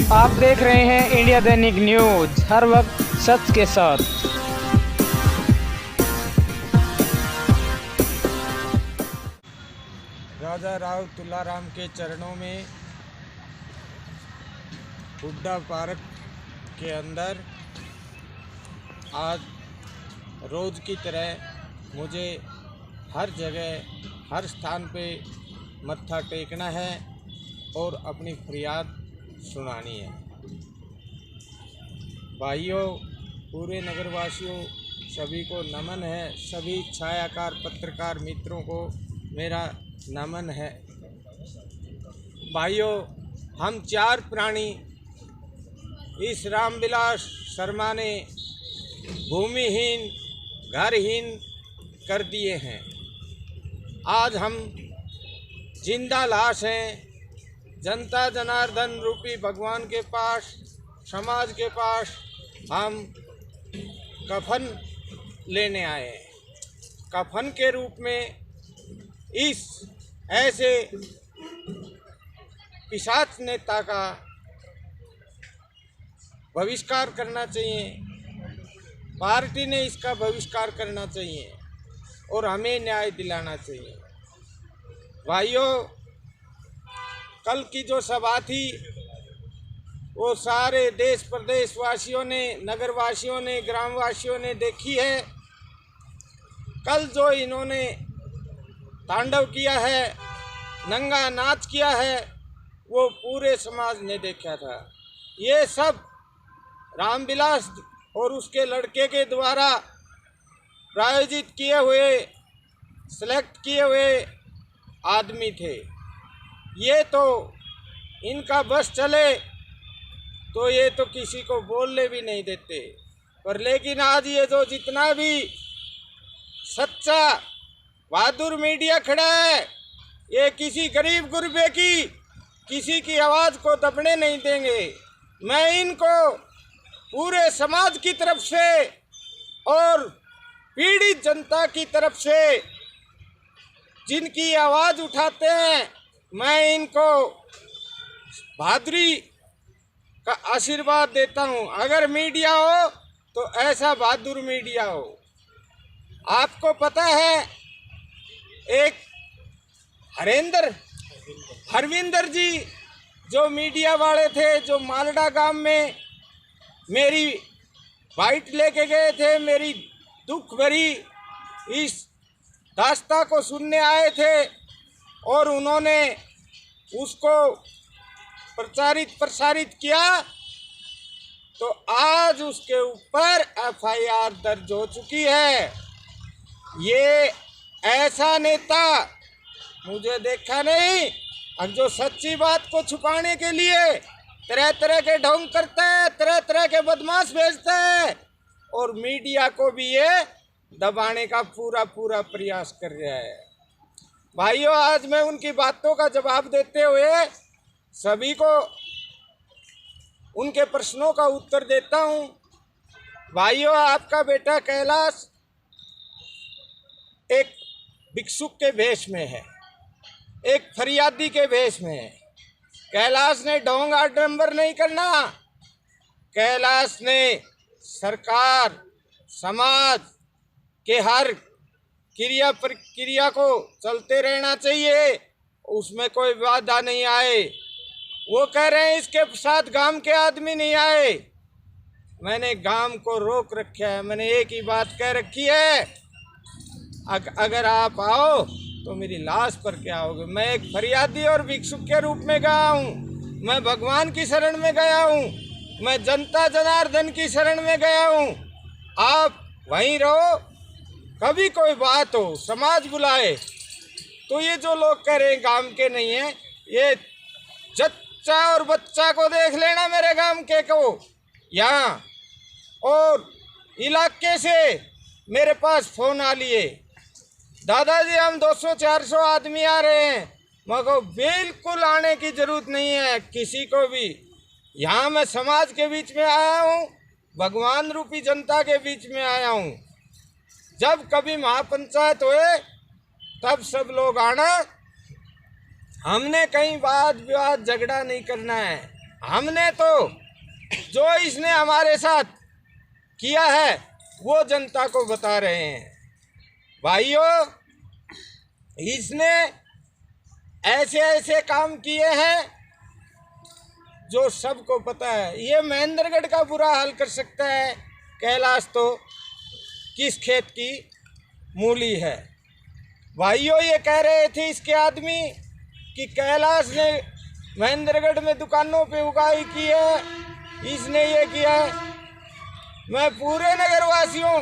आप देख रहे हैं इंडिया दैनिक न्यूज, हर वक्त सच के साथ। राजा राव तुलाराम के चरणों में हुड्डा पार्क के अंदर आज रोज़ की तरह मुझे हर जगह हर स्थान पे मत्था टेकना है और अपनी फरियाद सुनानी है। भाइयों, पूरे नगरवासियों सभी को नमन है। सभी छायाकार पत्रकार मित्रों को मेरा नमन है। भाइयों, हम चार प्राणी इस रामविलास शर्मा ने भूमिहीन घरहीन कर दिए हैं। आज हम जिंदा लाश हैं। जनता जनार्दन रूपी भगवान के पास, समाज के पास हम कफन लेने आए हैं। कफन के रूप में इस ऐसे पिशाच नेता का बहिष्कार करना चाहिए। पार्टी ने इसका बहिष्कार करना चाहिए और हमें न्याय दिलाना चाहिए। भाइयों, कल की जो सभा थी वो सारे देश प्रदेश वासियों ने, नगरवासियों ने, ग्रामवासियों ने देखी है। कल जो इन्होंने तांडव किया है, नंगा नाच किया है, वो पूरे समाज ने देखा था। ये सब रामविलास और उसके लड़के के द्वारा प्रायोजित किए हुए, सेलेक्ट किए हुए आदमी थे। ये तो इनका बस चले तो ये तो किसी को बोलने भी नहीं देते। पर लेकिन आज ये जो जितना भी सच्चा बहादुर मीडिया खड़ा है, ये किसी गरीब गुरबे की, किसी की आवाज़ को दबने नहीं देंगे। मैं इनको पूरे समाज की तरफ से और पीड़ित जनता की तरफ से जिनकी आवाज़ उठाते हैं, मैं इनको बहादुरी का आशीर्वाद देता हूं। अगर मीडिया हो तो ऐसा बहादुर मीडिया हो। आपको पता है, एक हरविंदर जी जो मीडिया वाले थे, जो मालडा गांव में मेरी बाइट लेके गए थे, मेरी दुख भरी इस दास्ता को सुनने आए थे और उन्होंने उसको प्रसारित किया, तो आज उसके ऊपर एफआईआर दर्ज हो चुकी है। ये ऐसा नेता मुझे देखा नहीं। अब जो सच्ची बात को छुपाने के लिए तरह तरह के ढोंग करता है, तरह तरह के बदमाश भेजता है और मीडिया को भी ये दबाने का पूरा प्रयास कर रहा है। भाइयों, आज मैं उनकी बातों का जवाब देते हुए सभी को उनके प्रश्नों का उत्तर देता हूं। भाइयों, आपका बेटा कैलाश एक भिक्षुक के भेष में है, एक फरियादी के भेष में है। कैलाश ने ढोंग आडंबर नहीं करना। कैलाश ने सरकार, समाज के हर क्रिया प्रक्रिया को चलते रहना चाहिए, उसमें कोई बाधा नहीं आए। वो कह रहे हैं इसके साथ गांव के आदमी नहीं आए। मैंने गांव को रोक रखा है। मैंने एक ही बात कह रखी है, अगर आप आओ तो मेरी लाश पर क्या आओगे। मैं एक फरियादी और भिक्षुक के रूप में गया हूँ। मैं भगवान की शरण में गया हूँ। मैं जनता जनार्दन की शरण में गया हूँ। आप वहीं रहो। कभी कोई बात हो, समाज बुलाए तो ये जो लोग कह रहे हैं गांव के नहीं है, ये जच्चा और बच्चा को देख लेना मेरे गांव के को। यहाँ और इलाके से मेरे पास फ़ोन आ लिए, दादाजी हम 200-400 आदमी आ रहे हैं। मगर बिल्कुल आने की ज़रूरत नहीं है किसी को भी। यहाँ मैं समाज के बीच में आया हूँ, भगवान रूपी जनता के बीच में आया हूँ। जब कभी महापंचायत होए तब सब लोग आना। हमने कहीं वाद विवाद झगड़ा नहीं करना है। हमने तो जो इसने हमारे साथ किया है वो जनता को बता रहे हैं। भाइयों, इसने ऐसे ऐसे काम किए हैं जो सबको पता है। ये महेंद्रगढ़ का बुरा हाल कर सकता है, कैलाश तो किस खेत की मूली है। भाइयों, ये कह रहे थे इसके आदमी कि कैलाश ने महेंद्रगढ़ में दुकानों पे उगाई की है, इसने ये किया है। मैं पूरे नगरवासियों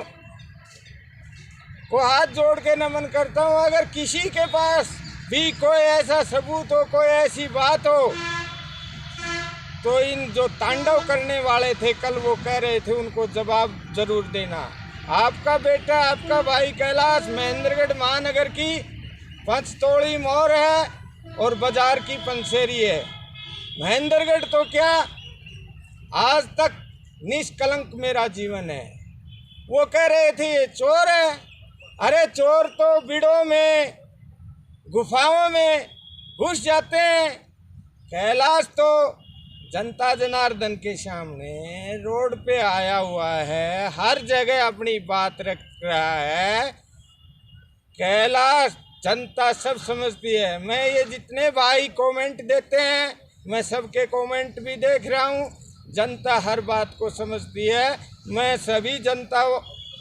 को हाथ जोड़ के नमन करता हूँ, अगर किसी के पास भी कोई ऐसा सबूत हो, कोई ऐसी बात हो, तो इन जो तांडव करने वाले थे कल वो कह रहे थे, उनको जवाब जरूर देना। आपका बेटा, आपका भाई कैलाश महेंद्रगढ़ महानगर की पंचतोड़ी मोर है और बाजार की पंसेरी है। महेंद्रगढ़ तो क्या, आज तक निष्कलंक मेरा जीवन है। वो कह रहे थे ये चोर है। अरे चोर तो बिड़ों में, गुफाओं में घुस जाते हैं। कैलाश तो जनता जनार्दन के सामने रोड पे आया हुआ है, हर जगह अपनी बात रख रहा है। कैलाश जनता सब समझती है। मैं ये जितने भाई कमेंट देते हैं, मैं सबके कमेंट भी देख रहा हूँ। जनता हर बात को समझती है। मैं सभी जनता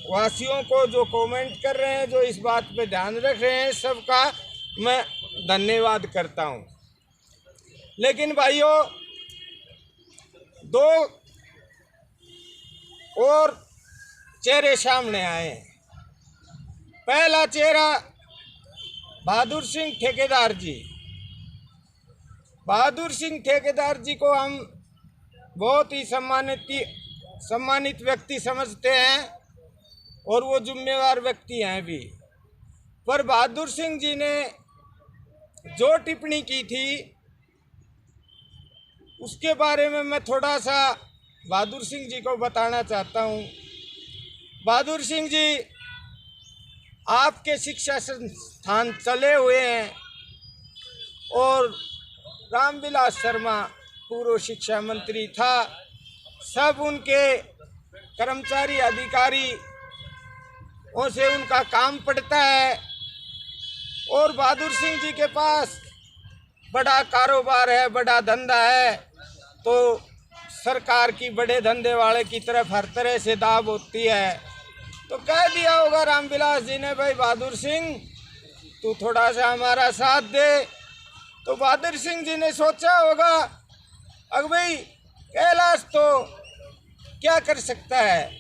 वासियों को जो कमेंट कर रहे हैं, जो इस बात पे ध्यान रख रहे हैं, सबका मैं धन्यवाद करता हूँ। लेकिन भाइयों, दो और चेहरे सामने आए हैं। पहला चेहरा बहादुर सिंह ठेकेदार जी। बहादुर सिंह ठेकेदार जी को हम बहुत ही सम्मानित व्यक्ति समझते हैं और वो जिम्मेवार व्यक्ति हैं भी। पर बहादुर सिंह जी ने जो टिप्पणी की थी उसके बारे में मैं थोड़ा सा बहादुर सिंह जी को बताना चाहता हूँ। बहादुर सिंह जी, आपके शिक्षा संस्थान चले हुए हैं और रामविलास शर्मा पूर्व शिक्षा मंत्री था। सब उनके कर्मचारी अधिकारी से उनका काम पड़ता है और बहादुर सिंह जी के पास बड़ा कारोबार है, बड़ा धंधा है, तो सरकार की बड़े धंधे वाले की तरफ हर तरह से दाब होती है। तो कह दिया होगा रामविलास जी ने, भाई बहादुर सिंह तू थोड़ा सा हमारा साथ दे। तो बहादुर सिंह जी ने सोचा होगा, अगर भाई कैलाश तो क्या कर सकता है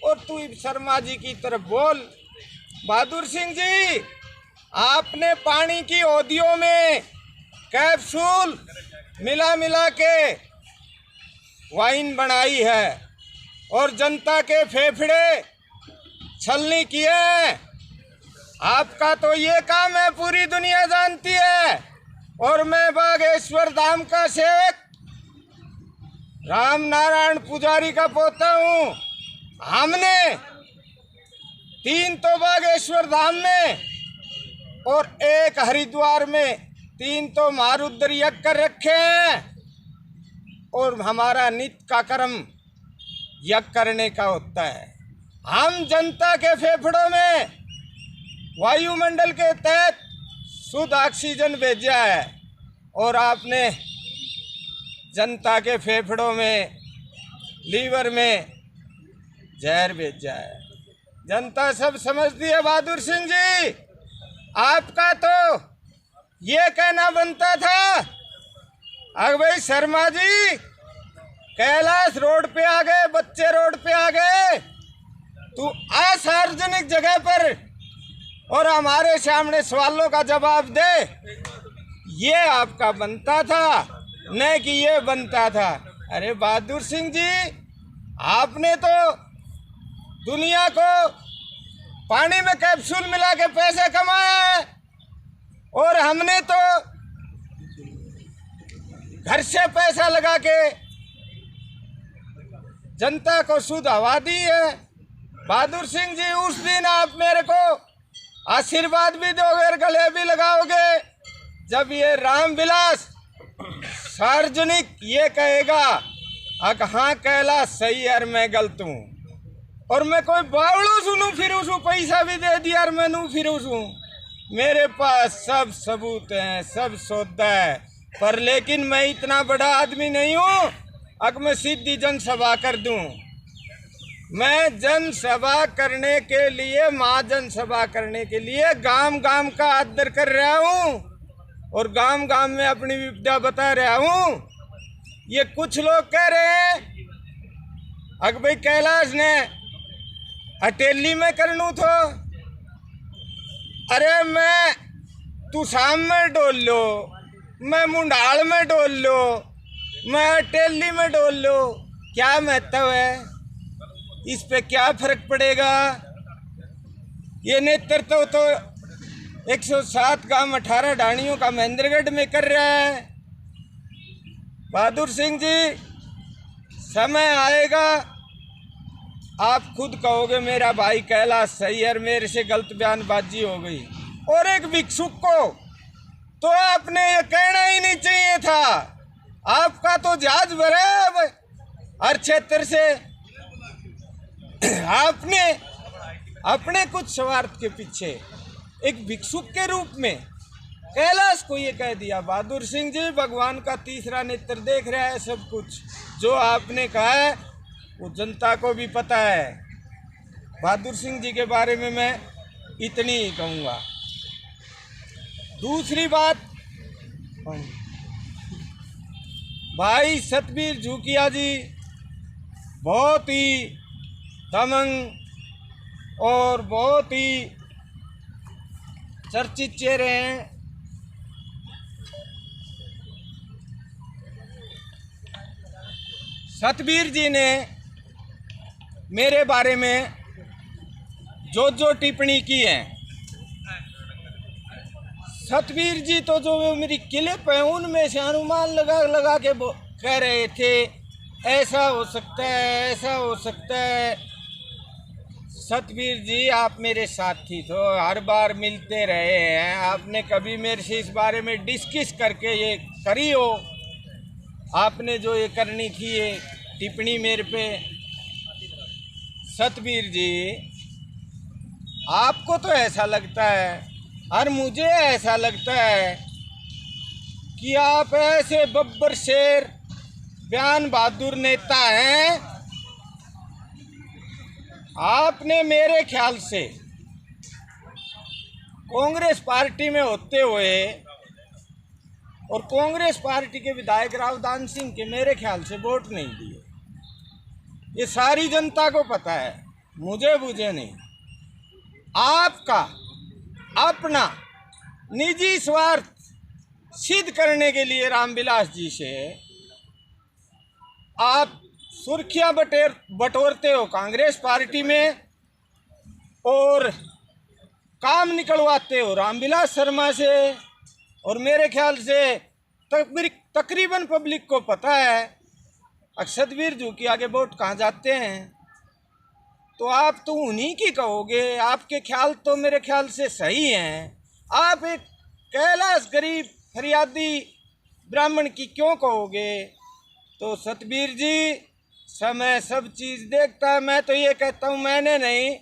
और तू शर्मा जी की तरफ बोल। बहादुर सिंह जी, आपने पानी की औदियों में कैप्सूल मिला के वाइन बनाई है और जनता के फेफड़े छलनी किए हैं। आपका तो ये काम है, पूरी दुनिया जानती है। और मैं बागेश्वर धाम का सेवक राम नारायण पुजारी का पोता हूँ। हमने 3 तो बागेश्वर धाम में और 1 हरिद्वार में, 3 तो महारुद्र यज्ञ कर रखे हैं और हमारा नित्य का कर्म यज्ञ करने का होता है। हम जनता के फेफड़ों में वायुमंडल के तहत शुद्ध ऑक्सीजन भेजा है और आपने जनता के फेफड़ों में, लीवर में जहर भेजा है। जनता सब समझती है। बहादुर सिंह जी, आपका तो ये कहना बनता था, अगर भाई शर्मा जी कैलाश रोड पे आ गए, बच्चे रोड पे आ गए, तू असार्वजनिक जगह पर और हमारे सामने सवालों का जवाब दे। ये आपका बनता था, न कि ये बनता था। अरे बहादुर सिंह जी, आपने तो दुनिया को पानी में कैप्सूल मिला के पैसे कमाए हैं और हमने तो घर से पैसा लगा के जनता को शुद्ध हवा दी है। बहादुर सिंह जी, उस दिन आप मेरे को आशीर्वाद भी दोगे, गले भी लगाओगे, जब ये रामविलास सार्वजनिक ये कहेगा हाँ कैलाश सही है और मैं गलत हूँ, और मैं कोई बावड़ू सुनूं फिर उसको पैसा भी दे दिया और मैं नू फिर उसू, मेरे पास सब सबूत हैं, सब सौदा है, पर लेकिन मैं इतना बड़ा आदमी नहीं हूँ अगर मैं सीधी जनसभा कर दूं। मैं जनसभा करने के लिए, महाजनसभा करने के लिए गांव गांव का आदर कर रहा हूँ और गांव गांव में अपनी विपदा बता रहा हूँ। ये कुछ लोग कह रहे हैं अगर भाई कैलाश ने हटेली में करनू तो, अरे मैं तू शाम में डोल लो, मैं मुंडाल में डोल लो, मैं हटेली में डोल लो, क्या महत्व है? इस पे क्या फर्क पड़ेगा? ये नेतृत्व तो 107 गांव 18 ढाणियों का महेंद्रगढ़ में कर रहा है। बहादुर सिंह जी, समय आएगा आप खुद कहोगे मेरा भाई कैलाश सही है, मेरे से गलत बयानबाजी हो गई। और एक भिक्षुक को तो आपने ये कहना ही नहीं चाहिए था, आपका तो जहाज भरा है हर क्षेत्र से। आपने अपने कुछ स्वार्थ के पीछे एक भिक्षुक के रूप में कैलाश को ये कह दिया। बहादुर सिंह जी, भगवान का तीसरा नेत्र देख रहा है सब कुछ, जो आपने कहा है वो जनता को भी पता है। बहादुर सिंह जी के बारे में मैं इतनी ही कहूँगा। दूसरी बात, भाई सतबीर झुकिया जी बहुत ही दमंग और बहुत ही चर्चित चेहरे हैं। सतबीर जी ने मेरे बारे में जो टिप्पणी की है, सतबीर जी तो जो मेरी क्लिप है उनमें से अनुमान लगा के कह रहे थे ऐसा हो सकता है, ऐसा हो सकता है। सतबीर जी, आप मेरे साथी तो हर बार मिलते रहे हैं, आपने कभी मेरे से इस बारे में डिस्कस करके ये करी हो? आपने जो ये करनी थी ये टिप्पणी मेरे पे, सतबीर जी आपको तो ऐसा लगता है और मुझे ऐसा लगता है कि आप ऐसे बब्बर शेर बयान बहादुर नेता हैं। आपने मेरे ख्याल से कांग्रेस पार्टी में होते हुए और कांग्रेस पार्टी के विधायक राव दान सिंह के मेरे ख्याल से वोट नहीं दिए। ये सारी जनता को पता है, मुझे नहीं। आपका अपना निजी स्वार्थ सिद्ध करने के लिए रामविलास जी से आप सुर्खियां बटोरते हो कांग्रेस पार्टी में और काम निकलवाते हो रामविलास शर्मा से। और मेरे ख्याल से तकरीबन पब्लिक को पता है सतबीर झुकिया के वोट कहाँ जाते हैं, तो आप तो उन्हीं की कहोगे। आपके ख्याल तो मेरे ख्याल से सही हैं। आप एक कैलाश गरीब फरियादी ब्राह्मण की क्यों कहोगे? तो सतबीर जी, समय सब चीज़ देखता है। मैं तो ये कहता हूँ, मैंने नहीं,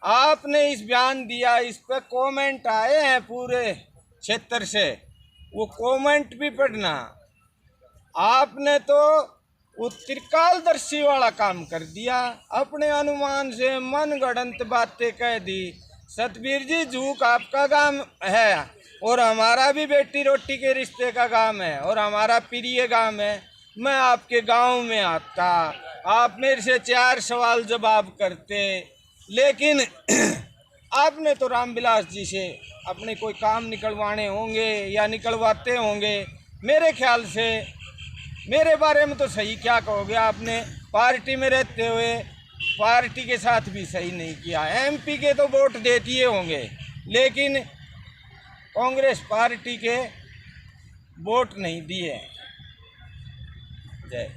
आपने इस बयान दिया, इस पर कमेंट आए हैं पूरे क्षेत्र से, वो कमेंट भी पढ़ना। आपने तो वो त्रिकालदर्शी वाला काम कर दिया, अपने अनुमान से मनगढ़ंत बातें कह दी। सतबीर जी, झूक आपका काम है और हमारा भी बेटी रोटी के रिश्ते का काम है और हमारा प्रिय काम है। मैं आपके गांव में आता, आप मेरे से 4 सवाल जवाब करते, लेकिन आपने तो रामविलास जी से अपने कोई काम निकलवाने होंगे या निकलवाते होंगे। मेरे ख्याल से मेरे बारे में तो सही क्या कहोगे? आपने पार्टी में रहते हुए पार्टी के साथ भी सही नहीं किया। एमपी के तो वोट दे दिए होंगे, लेकिन कांग्रेस पार्टी के वोट नहीं दिए। जय